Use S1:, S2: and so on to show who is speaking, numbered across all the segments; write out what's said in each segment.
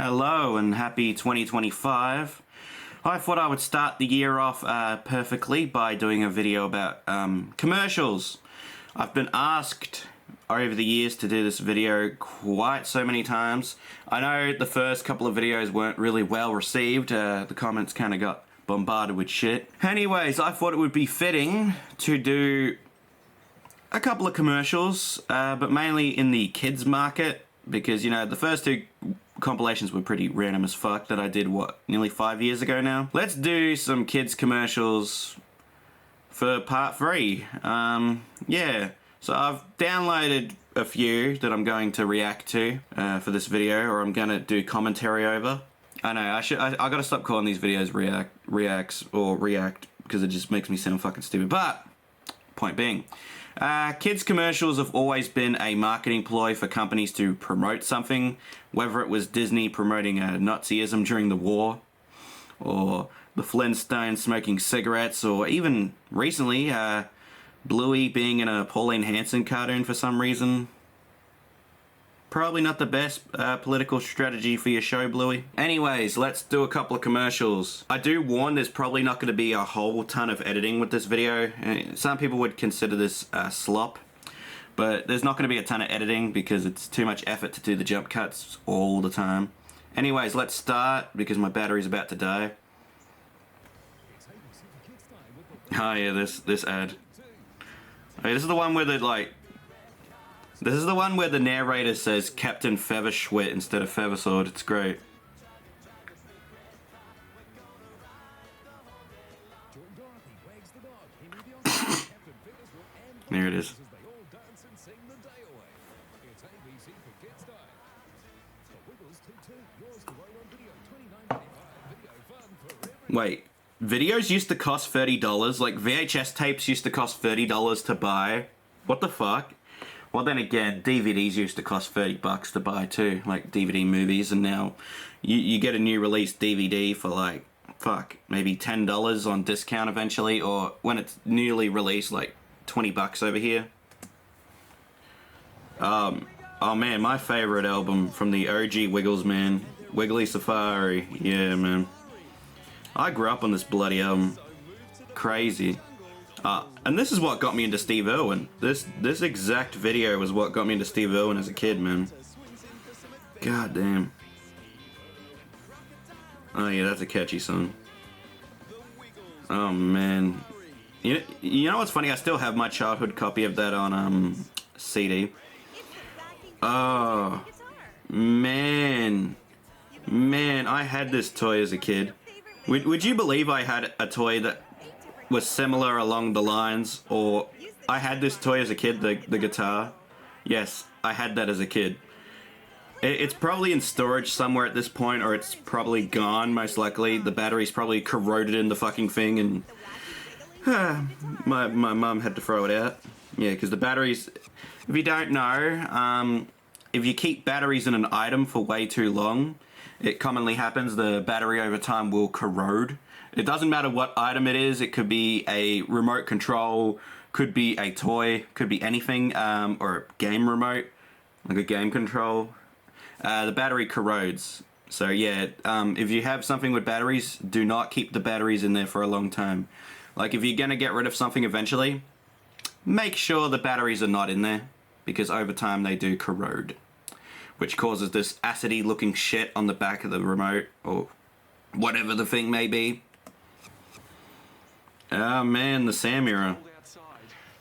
S1: Hello and happy 2025. I thought I would start the year off perfectly by doing a video about commercials. I've been asked over the years to do this video quite so many times. I know the first couple of videos weren't really well received. The comments kind of got bombarded with shit. Anyways, I thought it would be fitting to do a couple of commercials, but mainly in the kids market, because, you know, the first two compilations were pretty random as fuck that I did, nearly 5 years ago now. Let's do some kids commercials for part 3. Yeah, so I've downloaded a few that I'm going to react to for this video, or I'm gonna do commentary over. I know, I gotta stop calling these videos reacts or react, because it just makes me sound fucking stupid, but point being, kids commercials have always been a marketing ploy for companies to promote something, whether it was Disney promoting Nazism during the war, or the Flintstones smoking cigarettes, or even recently Bluey being in a Pauline Hanson cartoon for some reason. Probably not the best political strategy for your show, Bluey. Anyways, let's do a couple of commercials. I do warn there's probably not going to be a whole ton of editing with this video. Some people would consider this slop, but there's not going to be a ton of editing because it's too much effort to do the jump cuts all the time. Anyways, let's start because my battery's about to die. Oh yeah, this ad. Okay, this is the one where this is the one where the narrator says Captain Featherschwit instead of Feathersword. It's great. There it is. Wait, videos used to cost $30? Like VHS tapes used to cost $30 to buy? What the fuck? Well, then again, DVDs used to cost $30 to buy too, like DVD movies, and now you get a new release DVD for like, fuck, maybe $10 on discount eventually, or when it's newly released, like $20 over here. Oh man, my favorite album from the OG Wiggles, man. Wiggly Safari, yeah, man. I grew up on this bloody album. Crazy. And this is what got me into Steve Irwin. This exact video was what got me into Steve Irwin as a kid, man. God damn. Oh yeah, that's a catchy song. Oh man. You know what's funny? I still have my childhood copy of that on CD. Oh man. Man, I had this toy as a kid. Would you believe I had a toy that was similar along the lines, or I had this toy as a kid, the guitar. Yes, I had that as a kid. It's probably in storage somewhere at this point, or it's probably gone, most likely. The battery's probably corroded in the fucking thing, and my mum had to throw it out. Yeah, because the batteries, if you don't know, if you keep batteries in an item for way too long, it commonly happens, the battery over time will corrode. It doesn't matter what item it is. It could be a remote control, could be a toy, could be anything, or a game remote, like a game control. The battery corrodes. So yeah, if you have something with batteries, do not keep the batteries in there for a long time. Like if you're gonna get rid of something eventually, make sure the batteries are not in there, because over time they do corrode, which causes this acidy looking shit on the back of the remote, or whatever the thing may be. Oh man, the Sam era.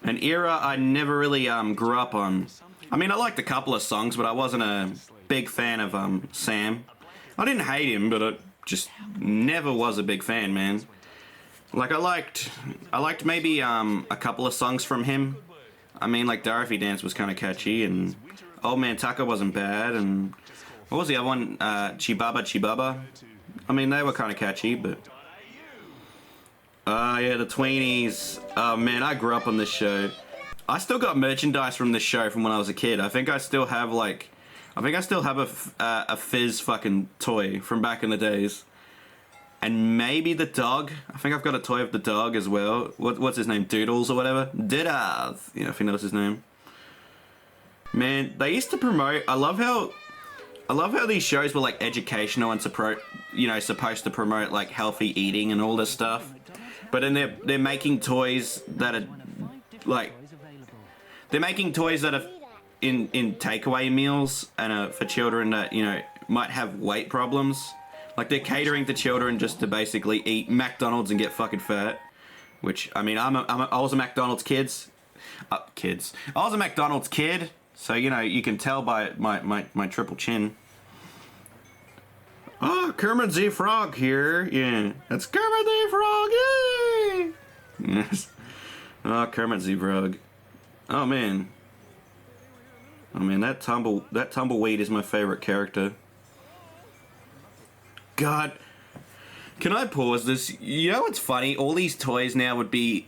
S1: An era I never really grew up on. I mean, I liked a couple of songs, but I wasn't a big fan of Sam. I didn't hate him, but I just never was a big fan, man. Like I liked maybe a couple of songs from him. I mean, like Dorothy Dance was kind of catchy, and Old Man Tucker wasn't bad, and what was the other one? Chibaba Chibaba. I mean, they were kind of catchy, but yeah, the Tweenies. Oh man, I grew up on this show. I still got merchandise from this show from when I was a kid. I think I still have a Fizz fucking toy from back in the days. And maybe the dog. I think I've got a toy of the dog as well. What's his name? Doodles or whatever? Doodles. Yeah, I think that was his name. Man, they used to promote. I love how I love how these shows were like educational and supposed to promote like healthy eating and all this stuff, but then they're making toys that are like in takeaway meals and for children that might have weight problems. Like they're catering to children just to basically eat McDonald's and get fucking fat. Which I mean, I was a McDonald's I was a McDonald's kid. So, you can tell by my triple chin. Oh, Kermit the Frog here. Yeah, that's Kermit the Frog. Yay! Yes. Oh, Kermit the Frog. Oh, man. That tumbleweed is my favorite character. God. Can I pause this? You know what's funny? All these toys now would be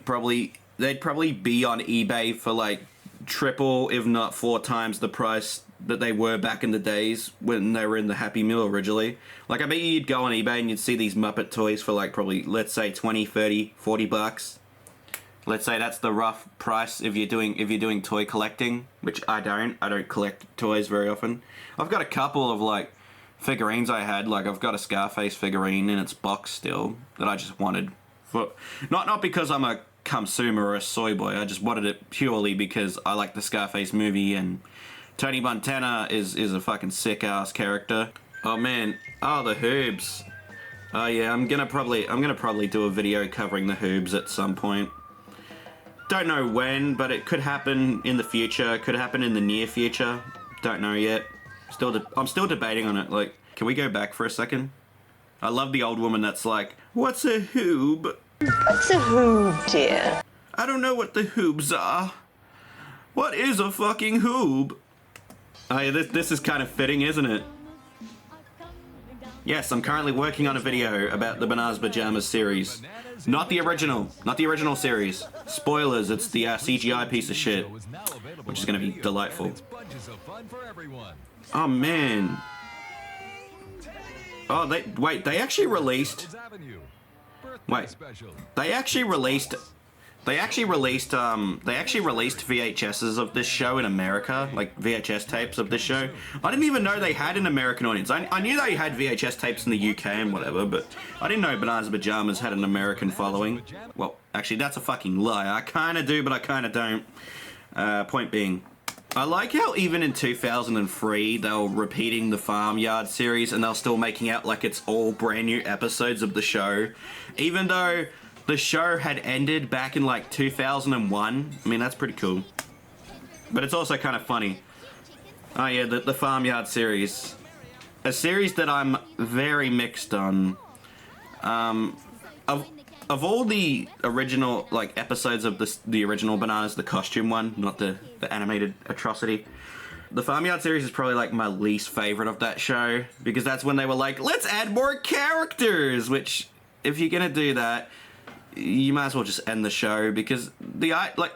S1: they'd probably be on eBay for like triple, if not 4 times the price that they were back in the days when they were in the Happy Meal originally. Like, I bet you'd go on eBay and you'd see these Muppet toys for like probably, let's say 20, 30, 40 bucks. Let's say that's the rough price if you're doing toy collecting, which I don't collect toys very often. I've got a couple of like figurines I had, like I've got a Scarface figurine in its box still that I just wanted for not because I'm a consumer or a soy boy. I just wanted it purely because I like the Scarface movie and Tony Montana is a fucking sick ass character. Oh man, the Hoobs. Oh yeah, I'm gonna probably do a video covering the Hoobs at some point. Don't know when, but it could happen in the future. Could happen in the near future. Don't know yet. I'm still debating on it. Like, can we go back for a second? I love the old woman that's like, "What's a Hoob?"
S2: What's a hoob, dear?
S1: I don't know what the hoobs are. What is a fucking hoob? Oh yeah, this is kind of fitting, isn't it? Yes, I'm currently working on a video about the Bananas Pajamas series. Not the original series. Spoilers, it's the CGI piece of shit. Which is going to be delightful. Oh man. Oh, they actually released... Wait, they actually released VHSs of this show in America, like VHS tapes of this show. I didn't even know they had an American audience. I knew they had VHS tapes in the UK and whatever, but I didn't know Bananas Pajamas had an American following. Well, actually, that's a fucking lie. I kind of do, but I kind of don't. Point being, I like how even in 2003 they were repeating the Farmyard series and they're still making out like it's all brand new episodes of the show, even though the show had ended back in like 2001. I mean, that's pretty cool. But it's also kind of funny. Oh yeah, the Farmyard series. A series that I'm very mixed on. Of all the original like episodes of the original Bananas, the costume one, not the animated atrocity, the Farmyard series is probably like my least favorite of that show, because that's when they were like, let's add more characters, which if you're gonna do that, you might as well just end the show, because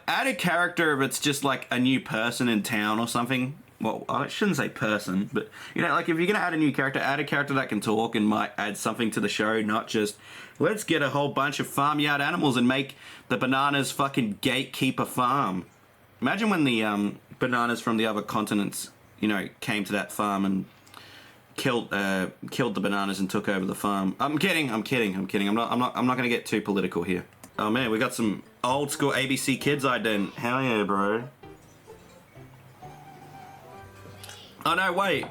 S1: add a character if it's just like a new person in town or something. Well, I shouldn't say person, but like if you're gonna add a new character, add a character that can talk and might add something to the show, not just let's get a whole bunch of farmyard animals and make the Bananas fucking gatekeeper farm. Imagine when the Bananas from the other continents, came to that farm and killed the Bananas and took over the farm. I'm kidding. I'm not gonna get too political here. Oh man, we got some old school ABC Kids ident. Hell yeah, bro. Oh no, wait.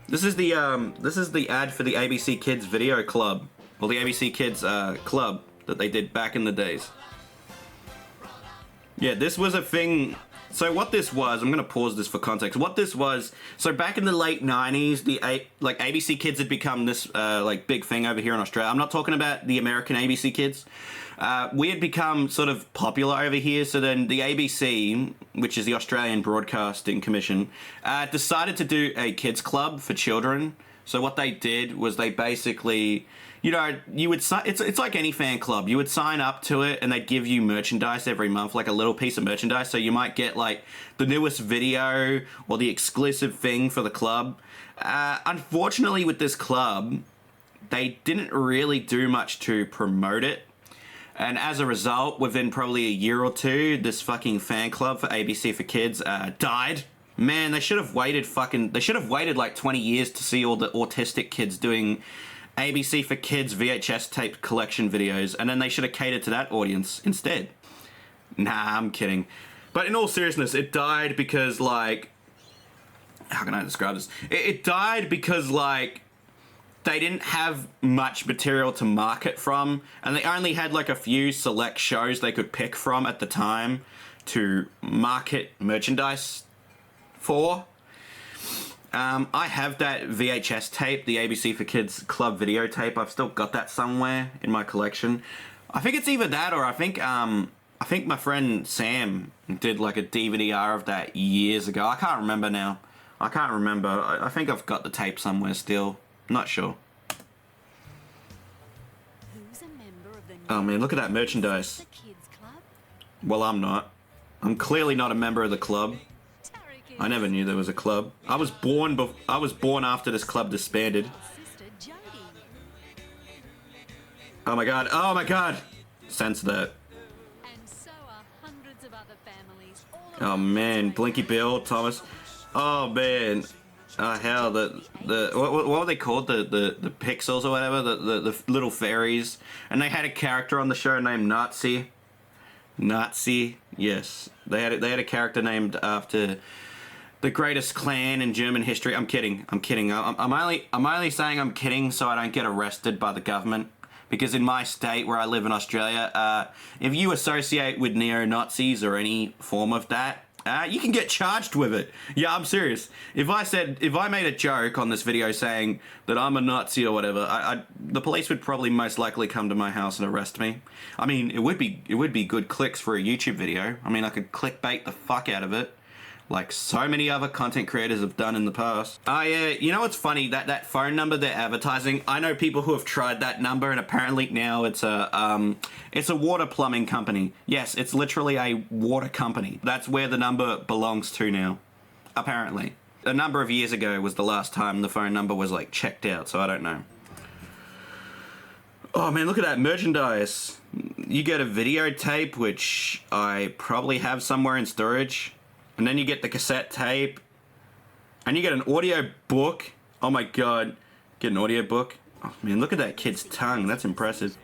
S1: This is the ad for the ABC Kids Video Club, or the ABC Kids Club that they did back in the days. Yeah, this was a thing. So what this was, I'm gonna pause this for context. What this was, so back in the late 90s, ABC Kids had become this big thing over here in Australia. I'm not talking about the American ABC Kids. We had become sort of popular over here, so then the ABC, which is the Australian Broadcasting Commission, decided to do a kids club for children. So what they did was they basically, you would it's like any fan club. You would sign up to it and they'd give you merchandise every month, like a little piece of merchandise. So you might get like the newest video or the exclusive thing for the club. Unfortunately with this club, they didn't really do much to promote it. And as a result, within probably a year or two, this fucking fan club for ABC for Kids died. Man, they should have waited like 20 years to see all the autistic kids doing ABC for Kids VHS tape collection videos, and then they should have catered to that audience instead. Nah, I'm kidding. But in all seriousness, it died because, like... How can I describe this? It died because, like, they didn't have much material to market from, and they only had, like, a few select shows they could pick from at the time to market merchandise for. I have that VHS tape, the ABC for Kids Club videotape. I've still got that somewhere in my collection. I think it's either that or I think my friend Sam did like a DVD-R of that years ago. I can't remember now. I can't remember. I think I've got the tape somewhere still. Not sure. Oh man, look at that merchandise. Well, I'm not. I'm clearly not a member of the club. I never knew there was a club. I was born after this club disbanded. Oh my god. Oh my god. Censor that. Oh man, Blinky Bill, Thomas. Oh man. Oh hell, what were they called? The pixels or whatever, the little fairies. And they had a character on the show named Nazi. Nazi, yes. They had a character named after the greatest clan in German history. I'm kidding. I'm only saying I'm kidding so I don't get arrested by the government. Because in my state where I live in Australia, if you associate with neo-Nazis or any form of that, you can get charged with it. Yeah, I'm serious. If I made a joke on this video saying that I'm a Nazi or whatever, the police would probably most likely come to my house and arrest me. I mean, it would be good clicks for a YouTube video. I mean, I could clickbait the fuck out of it, like so many other content creators have done in the past. Oh yeah, you know what's funny? That phone number they're advertising, I know people who have tried that number and apparently now it's a water plumbing company. Yes, it's literally a water company. That's where the number belongs to now, apparently. A number of years ago was the last time the phone number was like checked out, so I don't know. Oh man, look at that merchandise. You get a videotape, which I probably have somewhere in storage. And then you get the cassette tape. And you get an audio book. Oh my god. Get an audio book. Oh man, look at that kid's tongue. That's impressive.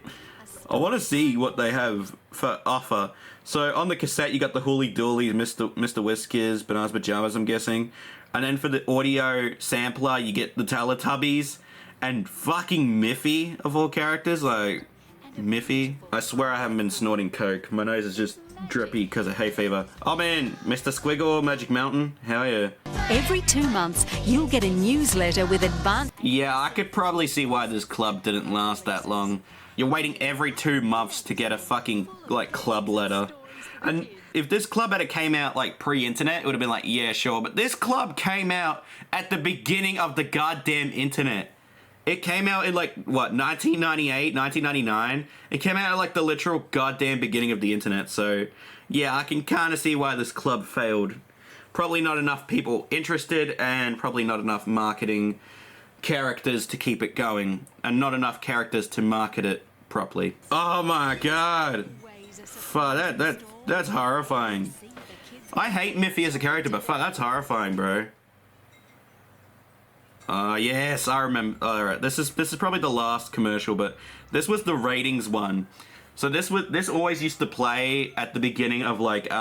S1: I want to see what they have for offer. So on the cassette you got the Hooly Dooly, Mr. Whiskers, Bananas Pajamas, I'm guessing. And then for the audio sampler you get the Teletubbies. And fucking Miffy, of all characters. Like, Miffy. I swear I haven't been snorting coke. My nose is just drippy because of hay fever. Oh man, Mr. Squiggle, Magic Mountain, hell yeah.
S3: Every 2 months, you'll get a newsletter with advanced...
S1: Yeah, I could probably see why this club didn't last that long. You're waiting every 2 months to get a fucking, like, club letter. And if this club had came out, like, pre-internet, it would have been like, yeah, sure. But this club came out at the beginning of the goddamn internet. It came out in, like, what, 1998, 1999? It came out at, like, the literal goddamn beginning of the internet, so... Yeah, I can kind of see why this club failed. Probably not enough people interested, and probably not enough marketing characters to keep it going. And not enough characters to market it properly. Oh my god! Fuck, that's horrifying. I hate Miffy as a character, but fuck, that's horrifying, bro. Yes, I remember. Alright, this is probably the last commercial, but this was the ratings one. So this always used to play at the beginning of like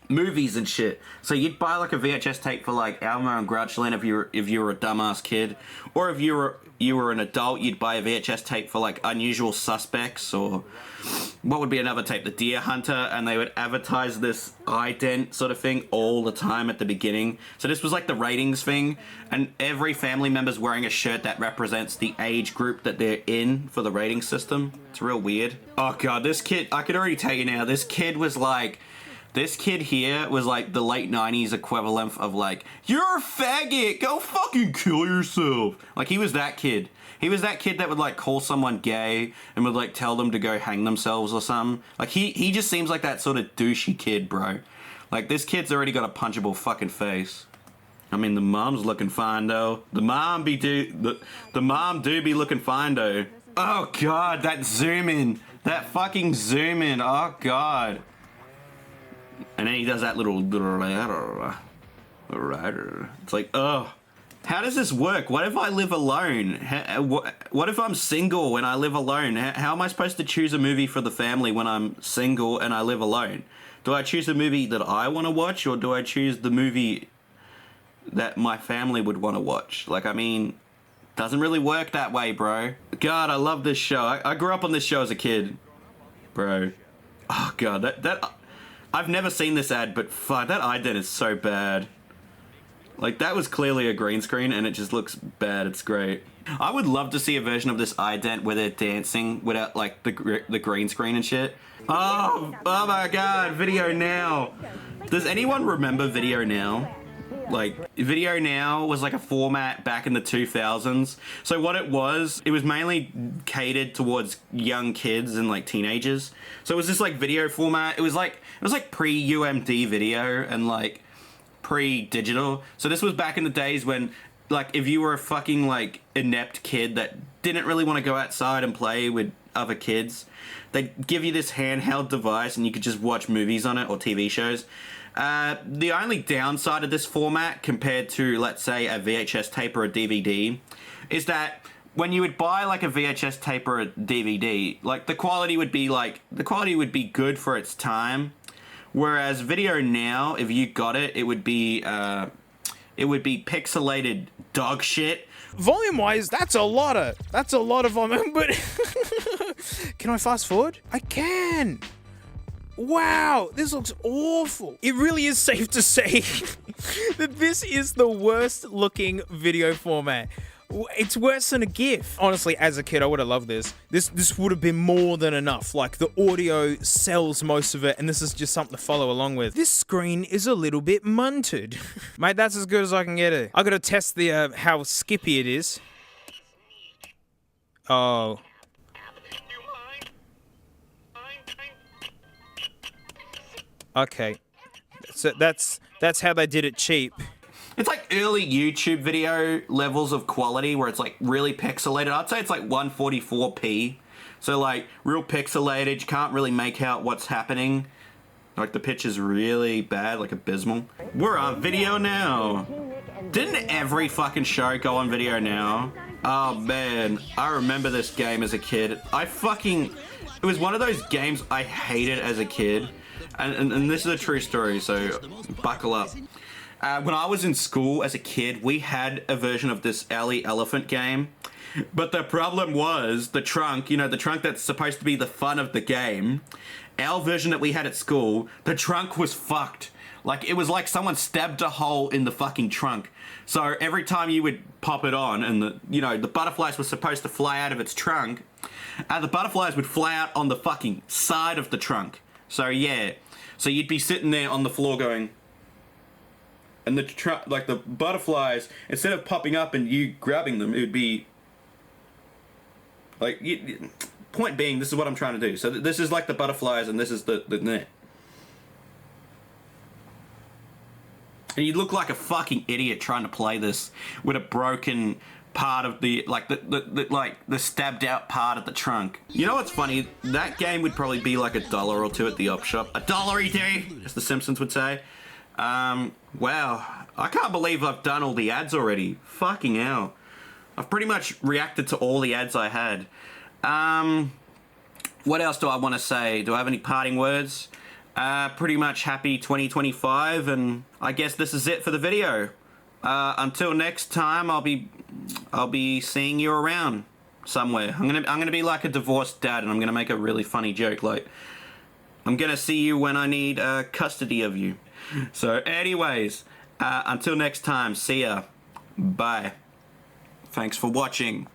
S1: movies and shit. So you'd buy like a VHS tape for like Alma and Grouchland if you were a dumbass kid, or if you were an adult, you'd buy a VHS tape for like Unusual Suspects, or what would be another tape, The Deer Hunter, and they would advertise this ident sort of thing all the time at the beginning. So this was like the ratings thing, and every family member's wearing a shirt that represents the age group that they're in for the rating system. It's real weird. Oh god, this kid, I could already tell you now, this kid here was like the late 90s equivalent of like, you're a faggot, go fucking kill yourself. Like, he was that kid. He was that kid that would like call someone gay and would like tell them to go hang themselves or something. Like, he just seems like that sort of douchey kid, bro. Like, this kid's already got a punchable fucking face. I mean, the mom's looking fine though. The mom do be looking fine though. Oh god, that zoom in. That fucking zoom in. Oh god. And then he does that little Alright. It's like, ugh. How does this work? What if I live alone? What if I'm single and I live alone? How am I supposed to choose a movie for the family when I'm single and I live alone? Do I choose a movie that I want to watch, or do I choose the movie that my family would want to watch? Like, I mean, doesn't really work that way, bro. God, I love this show. I grew up on this show as a kid, bro. Oh God, that I've never seen this ad, but fuck, that ident is so bad. Like, that was clearly a green screen, and it just looks bad. It's great. I would love to see a version of this ident where they're dancing without, like, the green screen and shit. Oh my God, Video Now. Does anyone remember Video Now? Like, Video Now was like a format back in the 2000s. So what it was mainly catered towards young kids and like teenagers. So it was this like video format. It was like pre-UMD video and like pre-digital. So this was back in the days when, like, if you were a fucking like inept kid that didn't really want to go outside and play with other kids, they'd give you this handheld device and you could just watch movies on it or TV shows. The only downside of this format compared to, let's say, a VHS tape or a DVD is that when you would buy like a VHS tape or a DVD, like the quality would be good for its time. Whereas Video Now, if you got it, it would be pixelated dog shit.
S4: Volume-wise, that's a lot of volume, but can I fast forward? I can. Wow, this looks awful. It really is safe to say that this is the worst looking video format. It's worse than a GIF. Honestly, as a kid, I would have loved this. This would have been more than enough. Like, the audio sells most of it, and this is just something to follow along with. This screen is a little bit munted. Mate, that's as good as I can get it. I gotta test the how skippy it is. Oh. Okay. So that's how they did it cheap.
S1: It's like early YouTube video levels of quality where it's like really pixelated. I'd say it's like 144p. So like real pixelated, you can't really make out what's happening. Like the picture's really bad, like abysmal. We're on Video Now. Didn't every fucking show go on Video Now? Oh man, I remember this game as a kid. It was one of those games I hated as a kid. And this is a true story, so buckle up. When I was in school as a kid, we had a version of this Alley Elephant game. But the problem was the trunk, you know, the trunk that's supposed to be the fun of the game. Our version that we had at school, the trunk was fucked. Like, it was like someone stabbed a hole in the fucking trunk. So every time you would pop it on and the butterflies were supposed to fly out of its trunk, the butterflies would fly out on the fucking side of the trunk. So yeah, so you'd be sitting there on the floor going, and the butterflies, instead of popping up and you grabbing them, it would be like, point being, this is what I'm trying to do. So this is like the butterflies and this is the net. And you look like a fucking idiot trying to play this with a broken part of the stabbed out part of the trunk. You know what's funny? That game would probably be like $1 or $2 at the op shop. $1, as the Simpsons would say. Wow. I can't believe I've done all the ads already. Fucking hell. I've pretty much reacted to all the ads I had. What else do I want to say? Do I have any parting words? Pretty much happy 2025, and I guess this is it for the video. Until next time, I'll be seeing you around somewhere. I'm gonna be like a divorced dad, and I'm gonna make a really funny joke, like, I'm gonna see you when I need custody of you. So anyways, until next time, see ya. Bye. Thanks for watching,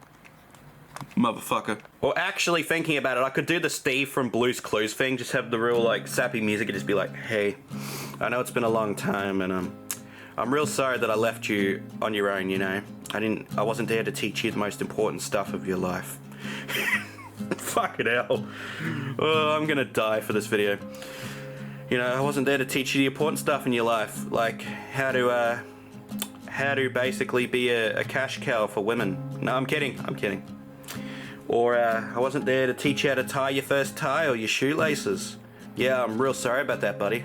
S1: motherfucker. Or actually, thinking about it, I could do the Steve from Blue's Clues thing, just have the real like sappy music and just be like, hey, I know it's been a long time, and I'm real sorry that I left you on your own, you know. I wasn't there to teach you the most important stuff of your life. Fucking hell. Oh, I'm gonna die for this video. You know, I wasn't there to teach you the important stuff in your life, like how to basically be a cash cow for women. No, I'm kidding. Or I wasn't there to teach you how to tie your first tie or your shoelaces. Yeah, I'm real sorry about that, buddy.